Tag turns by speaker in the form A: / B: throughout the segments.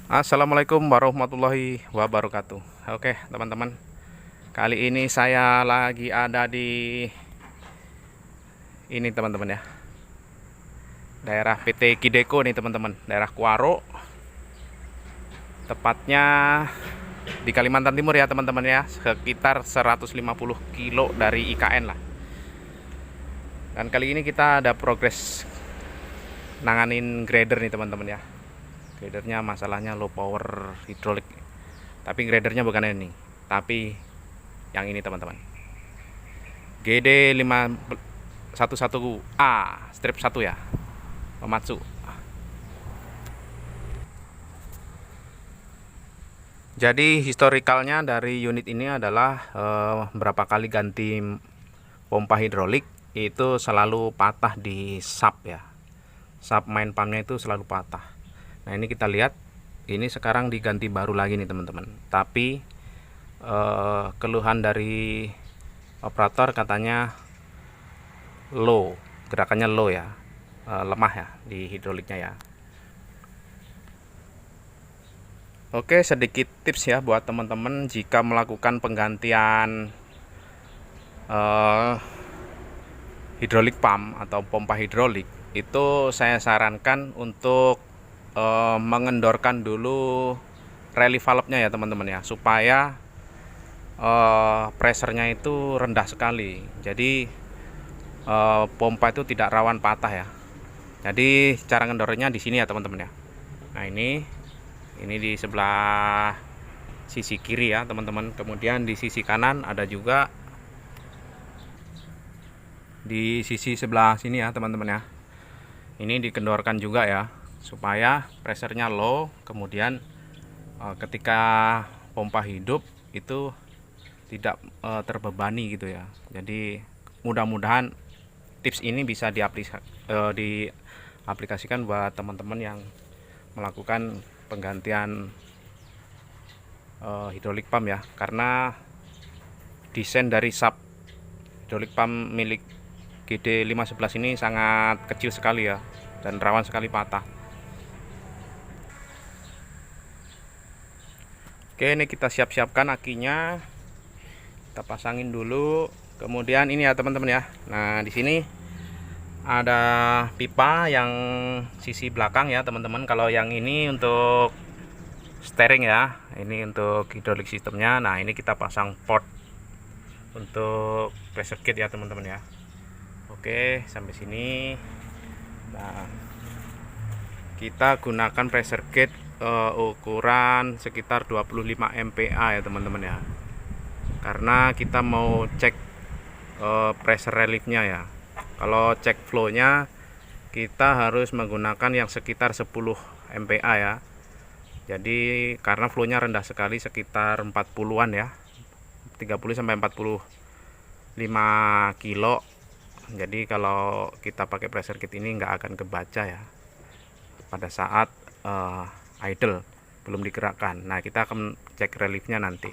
A: Assalamualaikum warahmatullahi wabarakatuh. Oke teman-teman, kali ini saya lagi ada di ini teman-teman ya, daerah PT Kideko nih teman-teman, daerah Kuaro, tepatnya di Kalimantan Timur ya teman-teman ya, sekitar 150 kilo dari IKN lah. Dan kali ini kita ada progres nanganin grader nih teman-teman ya. Gradernya masalahnya low power hidrolik, tapi gradernya bukan ini, tapi yang ini teman-teman, GD 511A strip 1 ya, Komatsu. Jadi historikalnya dari unit ini adalah berapa kali ganti pompa hidrolik itu selalu patah di sub ya, sub main pumpnya itu selalu patah. Nah ini kita lihat, ini sekarang diganti baru lagi nih teman-teman. Tapi keluhan dari operator katanya low, gerakannya low ya, lemah ya di hidroliknya ya. Oke, sedikit tips ya buat teman-teman jika melakukan penggantian hidrolik pump atau pompa hidrolik, itu saya sarankan untuk mengendorkan dulu relief valve-nya ya teman-teman ya, supaya pressernya itu rendah sekali. Jadi pompa itu tidak rawan patah ya. Jadi cara ngendornya di sini ya teman-teman ya. Nah ini di sebelah sisi kiri ya teman-teman. Kemudian di sisi kanan ada juga di sisi sebelah sini ya teman-teman ya. Ini dikendorkan juga ya, supaya pressernya low, kemudian ketika pompa hidup itu tidak terbebani gitu ya. Jadi mudah-mudahan tips ini bisa diaplikasikan buat teman-teman yang melakukan penggantian hidrolik pump ya, karena desain dari sub hidrolik pump milik GD 511 ini sangat kecil sekali ya, dan rawan sekali patah. Oke, ini kita siap-siapkan akinya, kita pasangin dulu. Kemudian ini ya teman-teman ya. Nah di sini ada pipa yang sisi belakang ya teman-teman. Kalau yang ini untuk steering ya, ini untuk hidrolik sistemnya. Nah ini kita pasang port untuk pressure gauge ya teman-teman ya. Oke, sampai sini. Nah kita gunakan pressure gauge ukuran sekitar 25 MPa ya teman-teman ya, karena kita mau cek pressure reliefnya ya. Kalau cek flow-nya kita harus menggunakan yang sekitar 10 MPa ya. Jadi karena flow-nya rendah sekali, sekitar 40-an ya, 30 sampai 45 kilo. Jadi kalau kita pakai pressure gauge ini nggak akan kebaca ya pada saat idle, belum digerakkan. Nah kita akan cek reliefnya nanti.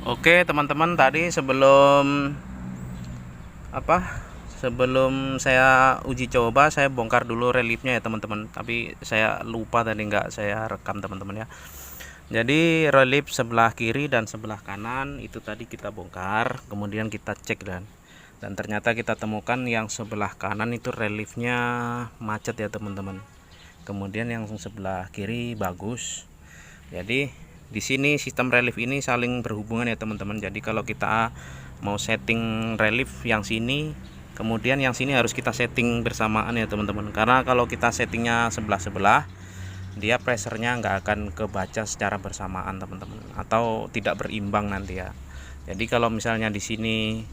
A: Oke teman-teman, tadi sebelum saya uji coba, saya bongkar dulu reliefnya ya teman-teman. Tapi saya lupa tadi, nggak saya rekam teman-teman ya. Jadi relief sebelah kiri dan sebelah kanan itu tadi kita bongkar, kemudian kita cek dan ternyata kita temukan yang sebelah kanan itu reliefnya macet ya teman-teman. Kemudian yang sebelah kiri bagus. Jadi di sini sistem relief ini saling berhubungan ya teman-teman. Jadi kalau kita mau setting relief yang sini, kemudian yang sini harus kita setting bersamaan ya teman-teman. Karena kalau kita settingnya sebelah-sebelah, dia pressernya nggak akan kebaca secara bersamaan teman-teman, atau tidak berimbang nanti ya. Jadi kalau misalnya di sini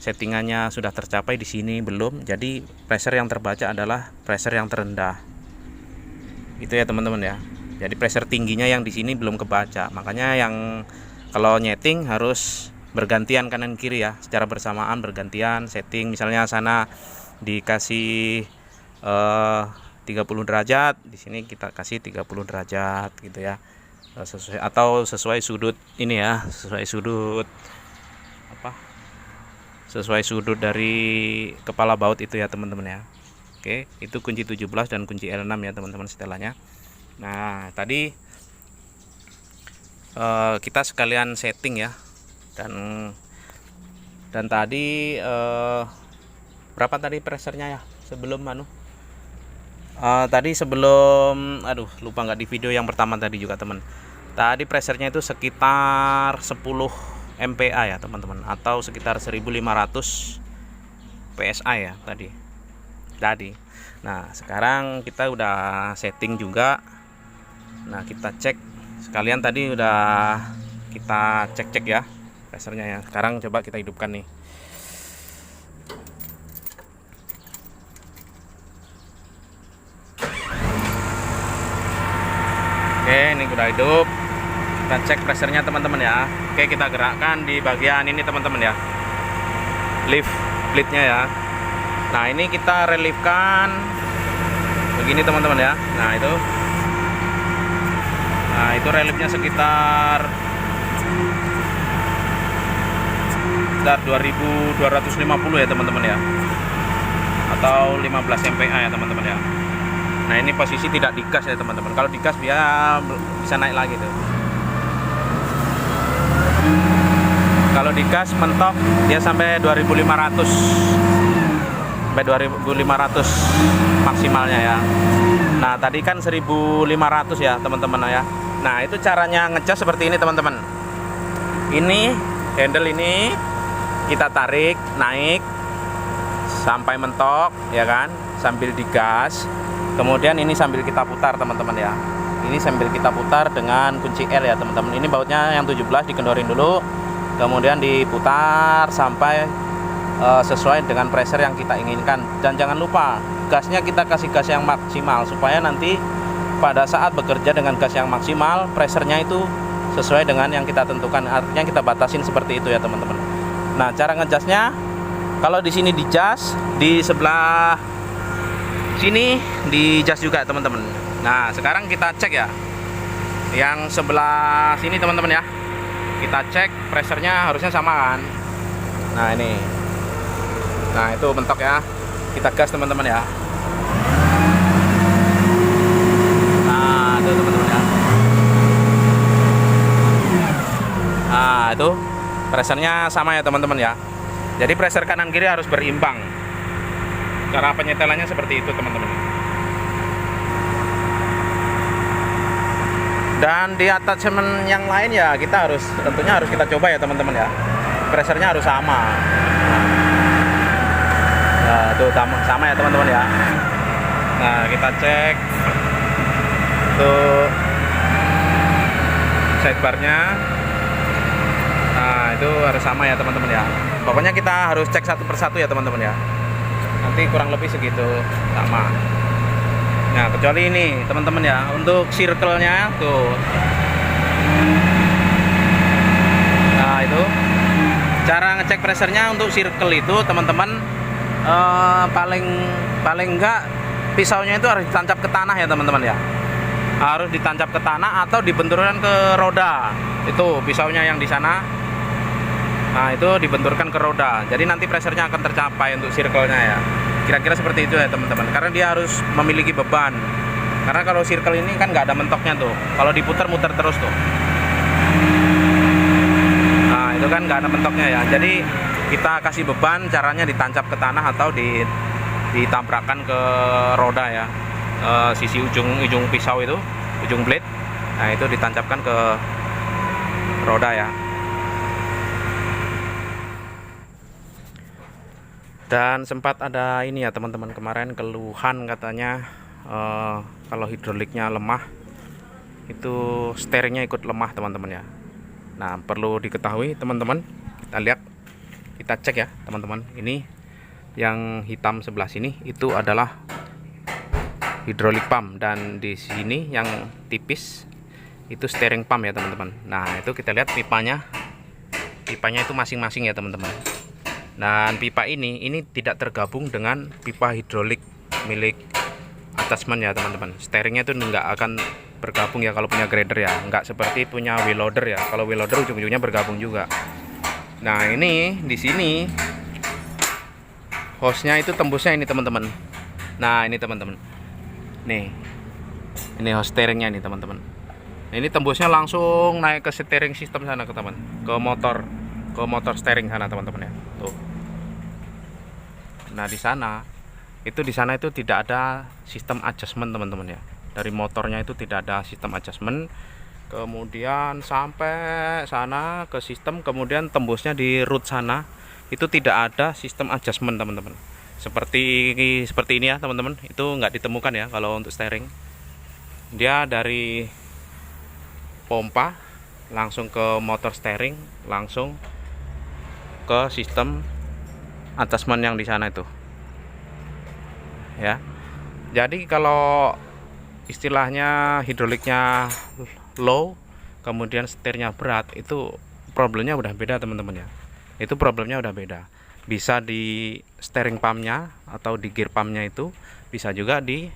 A: settingannya sudah tercapai, di sini belum, jadi pressure yang terbaca adalah pressure yang terendah. Itu ya teman-teman ya. Jadi pressure tingginya yang di sini belum kebaca. Makanya yang kalau nyeting harus bergantian kanan kiri ya, secara bersamaan bergantian setting. Misalnya sana dikasih 30 derajat, di sini kita kasih 30 derajat gitu ya. Sesuai sudut ini ya, sesuai sudut sesuai sudut dari kepala baut itu ya teman-teman ya. Oke, itu kunci 17 dan kunci L6 ya teman-teman setelahnya. Nah tadi kita sekalian setting ya, dan tadi berapa tadi pressernya ya sebelum tadi sebelum lupa nggak di video yang pertama tadi juga teman. Tadi pressernya itu sekitar 10 MPa ya teman-teman, atau sekitar 1500 PSI ya tadi. Nah sekarang kita udah setting juga. Nah kita cek sekalian, tadi udah kita cek ya pressernya ya. Sekarang coba kita hidupkan nih. Oke, ini udah hidup. Kita cek pressernya teman-teman ya. Oke, kita gerakkan di bagian ini teman-teman ya, lift plate-nya ya. Nah ini kita reliefkan begini teman-teman ya. Nah itu reliefnya sekitar 2250 ya teman-teman ya, atau 15 MPa ya teman-teman ya. Nah ini posisi tidak digas ya teman-teman. Kalau digas dia bisa naik lagi tuh. Kalau digas mentok dia sampai 2500 maksimalnya ya. Nah tadi kan 1500 ya teman-teman ya. Nah itu caranya ngecas seperti ini teman-teman. Ini handle ini kita tarik naik sampai mentok ya kan, sambil digas. Kemudian ini sambil kita putar teman-teman ya. Ini sambil kita putar dengan kunci L ya teman-teman. Ini bautnya yang 17 dikendorin dulu, kemudian diputar sampai sesuai dengan pressure yang kita inginkan. Dan jangan lupa gasnya kita kasih gas yang maksimal, supaya nanti pada saat bekerja dengan gas yang maksimal pressernya itu sesuai dengan yang kita tentukan. Artinya kita batasin seperti itu ya teman-teman. Nah cara ngejasnya, kalau di sini dijas, di sebelah sini dijas juga teman-teman. Nah sekarang kita cek ya yang sebelah sini teman-teman ya. Kita cek pressernya harusnya sama kan. Nah ini, nah itu mentok ya. Kita gas teman-teman ya. Nah itu teman-teman ya. Nah itu pressernya sama ya teman-teman ya. Jadi pressure kanan kiri harus berimbang. Cara penyetelannya seperti itu teman-teman. Dan di attachment yang lain ya kita tentunya harus kita coba ya teman-teman ya. Pressernya harus sama. Nah itu sama ya teman-teman ya. Nah kita cek tuh sidebarnya. Nah itu harus sama ya teman-teman ya. Pokoknya kita harus cek satu persatu ya teman-teman ya. Nanti kurang lebih segitu sama. Nah kecuali ini teman-teman ya, untuk circle-nya tuh. Nah itu cara ngecek pressernya untuk circle itu teman-teman, paling enggak pisaunya itu harus ditancap ke tanah ya teman-teman ya. Harus ditancap ke tanah atau dibenturkan ke roda. Itu pisaunya yang di sana. Nah itu dibenturkan ke roda, jadi nanti pressernya akan tercapai untuk circle-nya ya. Kira-kira seperti itu ya teman-teman, karena dia harus memiliki beban. Karena kalau circle ini kan nggak ada mentoknya tuh, kalau diputar-muter terus tuh. Nah itu kan nggak ada mentoknya ya, jadi kita kasih beban, caranya ditancap ke tanah atau ditabrakkan ke roda ya. Sisi ujung pisau itu, ujung blade, nah itu ditancapkan ke roda ya. Dan sempat ada ini ya teman-teman, kemarin keluhan katanya kalau hidroliknya lemah itu steeringnya ikut lemah teman-teman ya. Nah perlu diketahui teman-teman, kita cek ya teman-teman. Ini yang hitam sebelah sini itu adalah hidrolik pump, dan di sini yang tipis itu steering pump ya teman-teman. Nah itu kita lihat pipanya itu masing-masing ya teman-teman. Dan pipa ini tidak tergabung dengan pipa hidrolik milik attachment ya teman-teman. Steeringnya itu nggak akan bergabung ya kalau punya grader ya, nggak seperti punya wheel loader ya. Kalau wheel loader ujung-ujungnya bergabung juga. Nah ini di sini hostnya itu tembusnya ini teman-teman. Nah ini teman-teman, nih ini host steeringnya ini teman-teman. Ini tembusnya langsung naik ke steering sistem sana ke teman, ke motor steering sana teman-teman ya. Tuh. Nah di sana itu tidak ada sistem adjustment teman-teman ya. Dari motornya itu tidak ada sistem adjustment. Kemudian sampai sana ke sistem, kemudian tembusnya di root sana itu tidak ada sistem adjustment teman-teman. Seperti ini ya teman-teman. Itu nggak ditemukan ya kalau untuk steering. Dia dari pompa langsung ke motor steering, langsung ke sistem adjustment yang di sana itu ya. Jadi kalau istilahnya hidroliknya low kemudian setirnya berat, itu problemnya udah beda teman-teman ya. Itu problemnya udah beda. Bisa di steering pumpnya atau di gear pumpnya, itu bisa juga di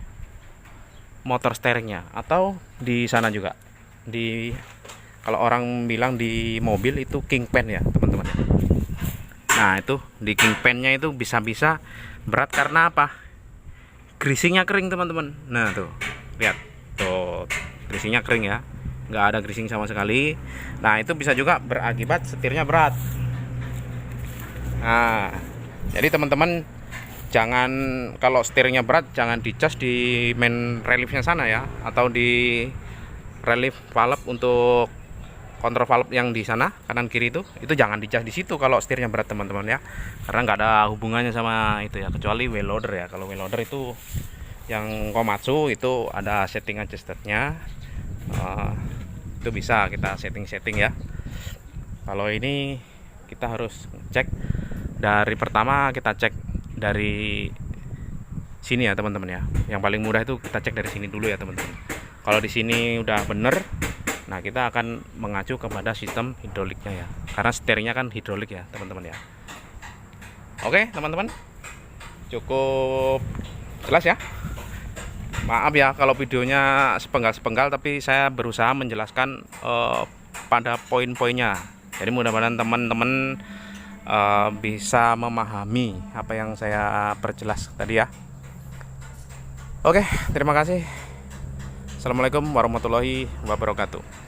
A: motor steeringnya atau di sana juga di, kalau orang bilang di mobil itu kingpan ya teman-teman. Nah itu di kingpannya itu bisa-bisa berat karena apa? Greasingnya kering teman-teman. Nah tuh lihat tuh, greasingnya kering ya, nggak ada greasing sama sekali. Nah itu bisa juga berakibat setirnya berat. Nah jadi teman-teman jangan, kalau setirnya berat jangan dicas di main reliefnya sana ya, atau di relief valve untuk kontrol valve yang di sana kanan kiri itu jangan dicas di situ kalau setirnya berat teman-teman ya, karena nggak ada hubungannya sama itu ya, kecuali wheel loader ya. Kalau wheel loader itu yang Komatsu itu ada setting adjusternya, itu bisa kita setting ya. Kalau ini kita harus cek dari pertama, kita cek dari sini ya teman-teman ya. Yang paling mudah itu kita cek dari sini dulu ya teman-teman. Kalau di sini udah bener, nah kita akan mengacu kepada sistem hidroliknya ya, karena steeringnya kan hidrolik ya teman-teman ya. Oke teman-teman, cukup jelas ya. Maaf ya kalau videonya sepenggal-sepenggal, tapi saya berusaha menjelaskan pada poin-poinnya. Jadi mudah-mudahan teman-teman bisa memahami apa yang saya perjelas tadi ya. Oke, terima kasih. Assalamualaikum warahmatullahi wabarakatuh.